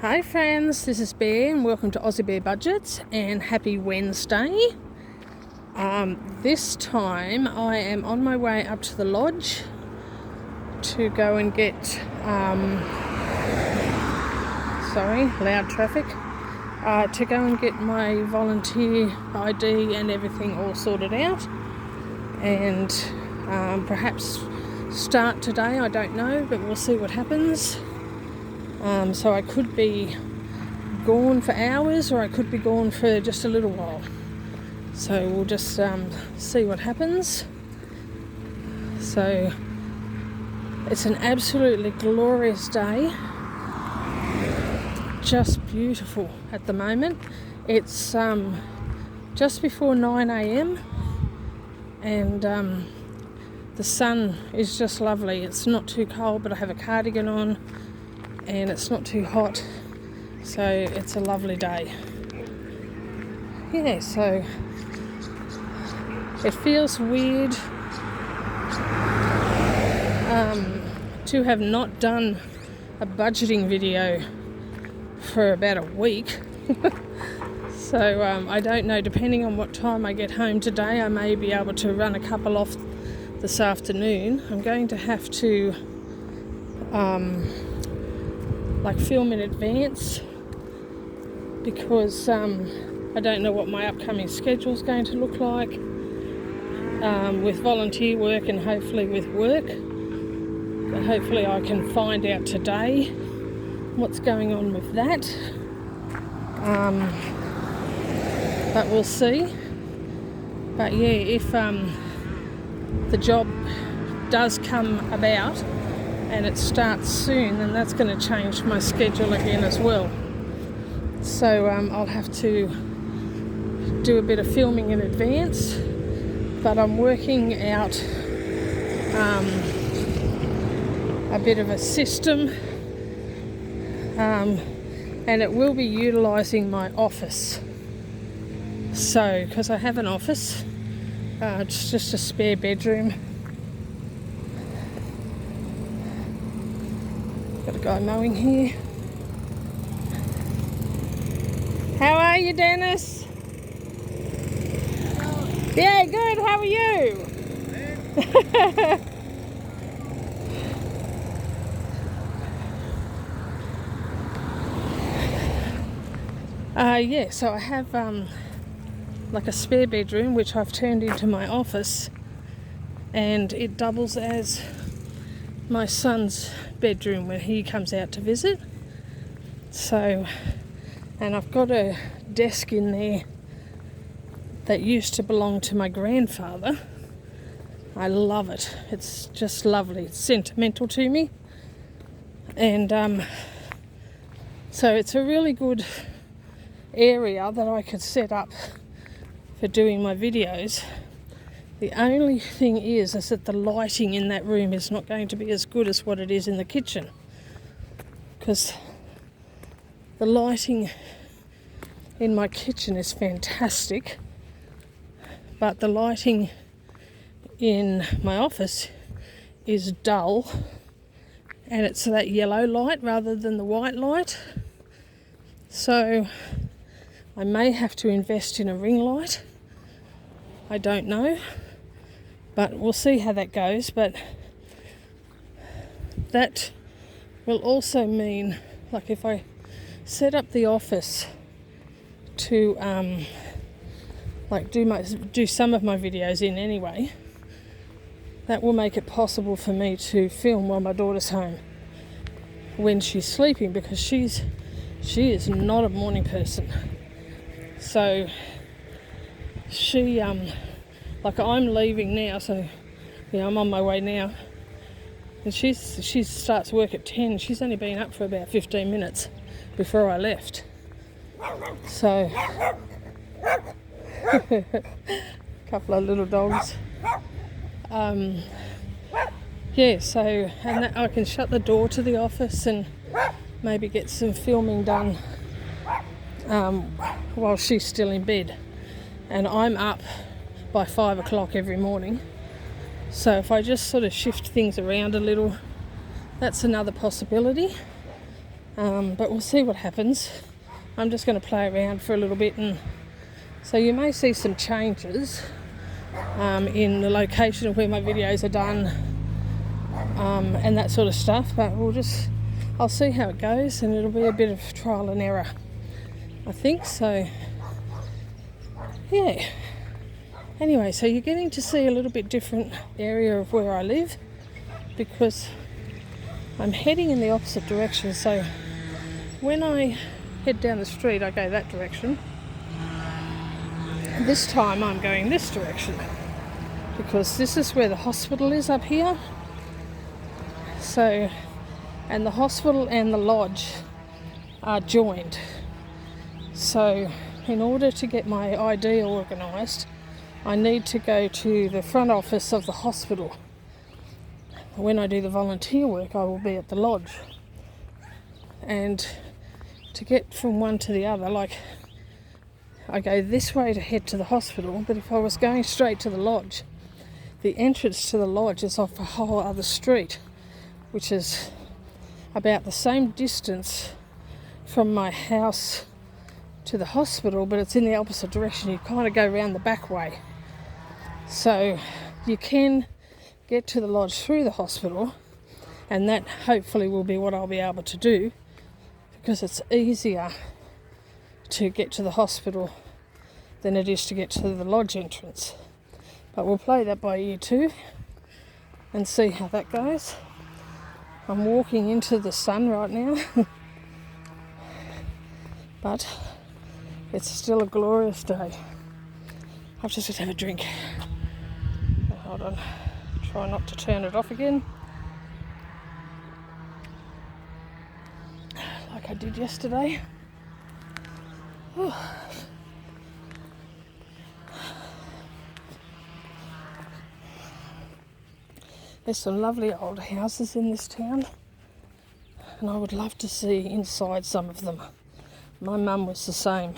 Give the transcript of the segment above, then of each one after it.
Hi friends, this is Bear and welcome to Aussie Bear Budgets and happy Wednesday. This time I am on my way up to the lodge to go and get, loud traffic, to go and get my volunteer ID and everything all sorted out and perhaps start today, I don't know, but we'll see what happens. So I could be gone for hours or I could be gone for just a little while. So we'll just see what happens. So it's an absolutely glorious day. Just beautiful at the moment. It's just before 9 a.m. and the sun is just lovely. It's not too cold, but I have a cardigan on. And it's not too hot, so it's a lovely day. Yeah, so it feels weird to have not done a budgeting video for about a week. So I don't know, depending on what time I get home today, I may be able to run a couple off this afternoon. I'm going to have to film in advance because I don't know what my upcoming schedule is going to look like with volunteer work and hopefully with work. But hopefully I can find out today what's going on with that. But we'll see. But yeah, if the job does come about and it starts soon, then that's going to change my schedule again as well. So I'll have to do a bit of filming in advance, but I'm working out a bit of a system, and it will be utilising my office. So, because I have an office, it's just a spare bedroom. Got a guy mowing here. How are you, Dennis? Hello. Yeah, good. How are you? Yeah, so I have like a spare bedroom which I've turned into my office, and it doubles as my son's bedroom when he comes out to visit. So, and I've got a desk in there that used to belong to my grandfather. I love it. It's just lovely. It's sentimental to me. And so it's a really good area that I could set up for doing my videos. The only thing is that the lighting in that room is not going to be as good as what it is in the kitchen, because the lighting in my kitchen is fantastic, but the lighting in my office is dull, and it's that yellow light rather than the white light. So I may have to invest in a ring light. I don't know. But we'll see how that goes. But that will also mean, like, if I set up the office to do some of my videos in anyway, that will make it possible for me to film while my daughter's home when she's sleeping, because she is not a morning person. So she I'm leaving now, so I'm on my way now, and she starts work at 10. She's only been up for about 15 minutes before I left. So a couple of little dogs. So and that, I can shut the door to the office and maybe get some filming done while she's still in bed, and I'm up by 5 o'clock every morning. So if I just sort of shift things around a little, that's another possibility. But we'll see what happens. I'm just going to play around for a little bit, and so you may see some changes in the location of where my videos are done, and that sort of stuff, but I'll see how it goes, and it'll be a bit of trial and error, I think. So yeah, anyway, so you're getting to see a little bit different area of where I live, because I'm heading in the opposite direction. So when I head down the street, I go that direction. This time I'm going this direction, because this is where the hospital is up here. So, and the hospital and the lodge are joined. So in order to get my ID organised, I need to go to the front office of the hospital. When I do the volunteer work, I will be at the lodge. And to get from one to the other, like, I go this way to head to the hospital, but if I was going straight to the lodge, the entrance to the lodge is off a whole other street, which is about the same distance from my house to the hospital, but it's in the opposite direction. You kind of go around the back way. So you can get to the lodge through the hospital, and that hopefully will be what I'll be able to do, because it's easier to get to the hospital than it is to get to the lodge entrance. But we'll play that by ear too and see how that goes. I'm walking into the sun right now but it's still a glorious day. I've just got to have a drink. Hold on, try not to turn it off again like I did yesterday. Whew. There's some lovely old houses in this town, and I would love to see inside some of them. My mum was the same.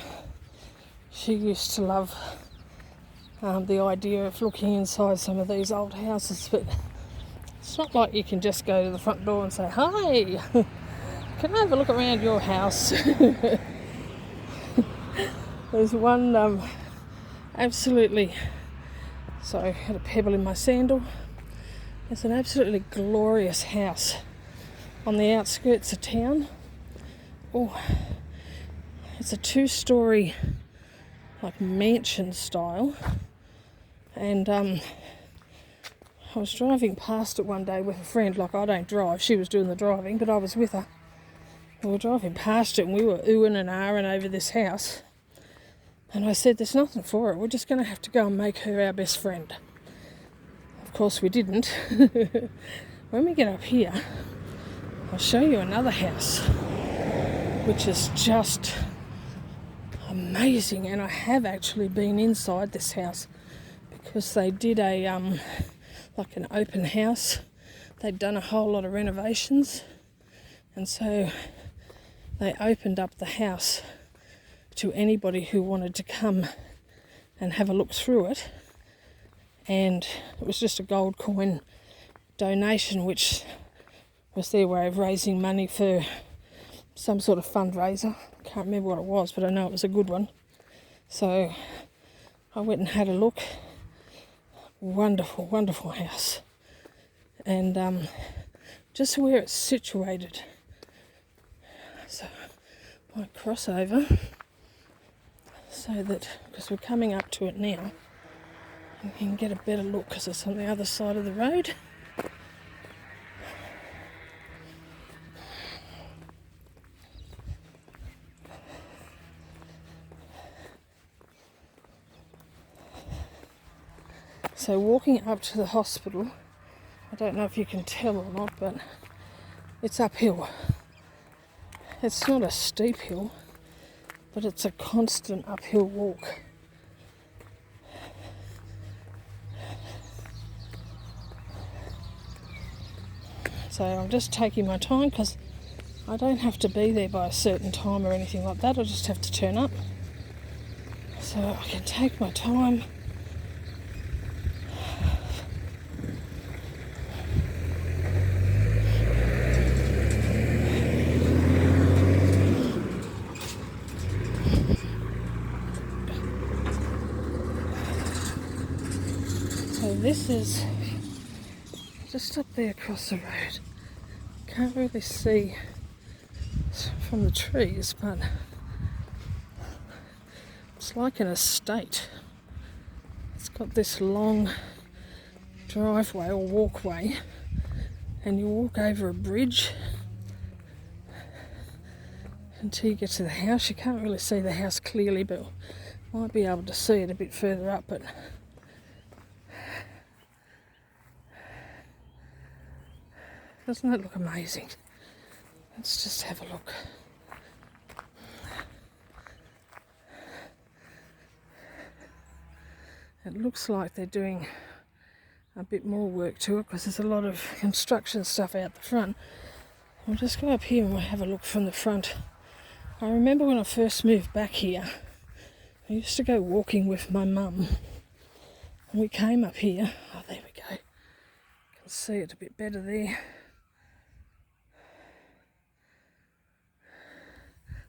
She used to love the idea of looking inside some of these old houses, but it's not like you can just go to the front door and say, "Hi, can I have a look around your house?" There's one absolutely, sorry, I had a pebble in my sandal. It's an absolutely glorious house on the outskirts of town. Oh, it's a 2-story, like, mansion style. And I was driving past it one day with a friend. Like, I don't drive, she was doing the driving, but I was with her. We were driving past it and we were oohing and ahhing over this house. And I said, there's nothing for it, we're just going to have to go and make her our best friend. Of course we didn't. When we get up here, I'll show you another house, which is just amazing. And I have actually been inside this house, because they did a like an open house. They'd done a whole lot of renovations, and so they opened up the house to anybody who wanted to come and have a look through it. And it was just a gold coin donation, which was their way of raising money for some sort of fundraiser. I can't remember what it was, but I know it was a good one. So I went and had a look. Wonderful, wonderful house. And just where it's situated. So I might cross over so that, because we're coming up to it now, we can get a better look, because it's on the other side of the road. So walking up to the hospital, I don't know if you can tell or not, but it's uphill. It's not a steep hill, but it's a constant uphill walk. So I'm just taking my time, because I don't have to be there by a certain time or anything like that. I just have to turn up. So I can take my time. this is just up there across the road. Can't really see from the trees, but it's like an estate. It's got this long driveway or walkway, and you walk over a bridge until you get to the house. You can't really see the house clearly, but might be able to see it a bit further up. But doesn't it look amazing? Let's just have a look. It looks like they're doing a bit more work to it because there's a lot of construction stuff out the front. We'll just go up here and we'll have a look from the front. I remember when I first moved back here, I used to go walking with my mum. And we came up here. Oh, there we go. You can see it a bit better there.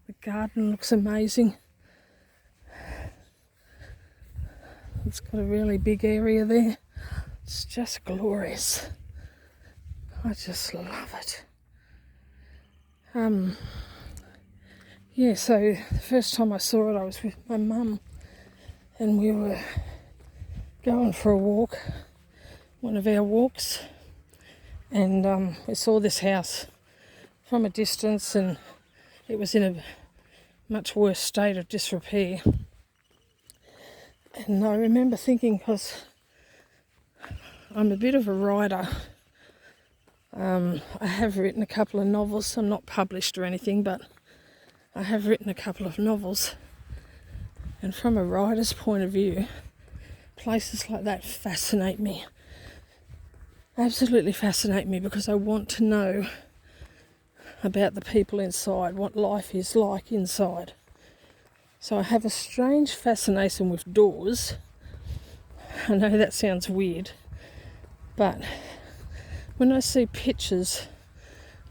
The garden looks amazing. It's got a really big area there. It's just glorious. I just love it. Yeah, so the first time I saw it, I was with my mum, and we were going for a walk, one of our walks, and we saw this house from a distance, and it was in a much worse state of disrepair. And I remember thinking, because I'm a bit of a writer, I have written a couple of novels. I'm not published or anything, but I have written a couple of novels. And from a writer's point of view, places like that fascinate me. Absolutely fascinate me, because I want to know about the people inside, what life is like inside. So I have a strange fascination with doors. I know that sounds weird, but when I see pictures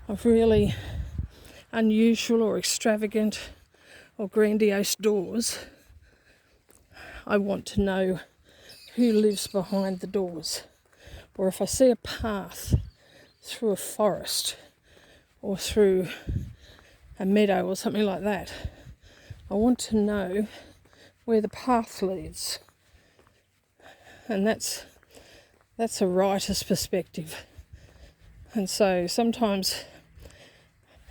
of really unusual or extravagant or grandiose doors, I want to know who lives behind the doors. Or if I see a path through a forest or through a meadow or something like that, I want to know where the path leads. And that's a writer's perspective. And so sometimes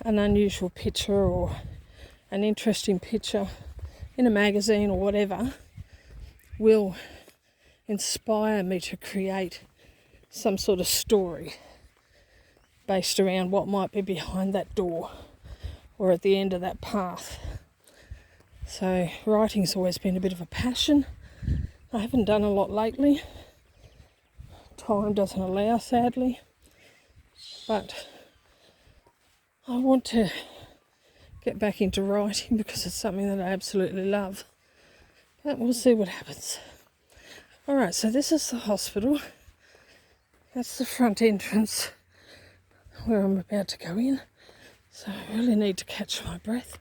an unusual picture or an interesting picture in a magazine or whatever will inspire me to create some sort of story based around what might be behind that door or at the end of that path. So writing's always been a bit of a passion. I haven't done a lot lately. Time doesn't allow, sadly. But I want to get back into writing because it's something that I absolutely love. But we'll see what happens. Alright, so this is the hospital. That's the front entrance where I'm about to go in. So I really need to catch my breath.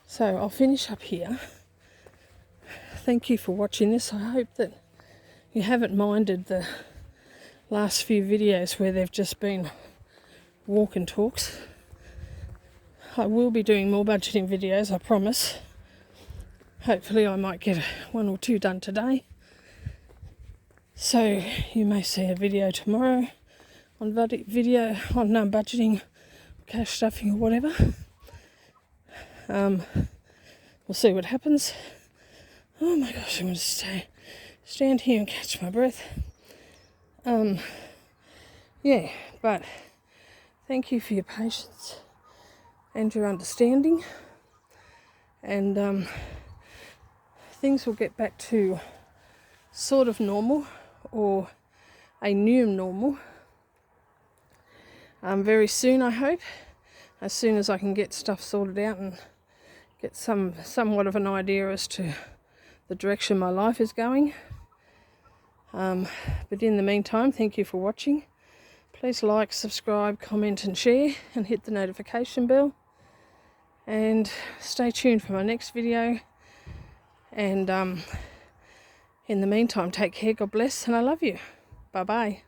So I'll finish up here. Thank you for watching this. I hope that you haven't minded the last few videos where they've just been walk and talks. I will be doing more budgeting videos, I promise. Hopefully I might get one or two done today. So you may see a video tomorrow on budgeting, cash stuffing or whatever. We'll see what happens. Oh my gosh, I'm going to stand here and catch my breath. Yeah, but thank you for your patience and your understanding. And things will get back to sort of normal, or a new normal, very soon, I hope. As soon as I can get stuff sorted out and get somewhat of an idea as to the direction my life is going. But in the meantime, thank you for watching. Please like, subscribe, comment and share, and hit the notification bell. And stay tuned for my next video. And In the meantime, take care, God bless, and I love you. Bye-bye.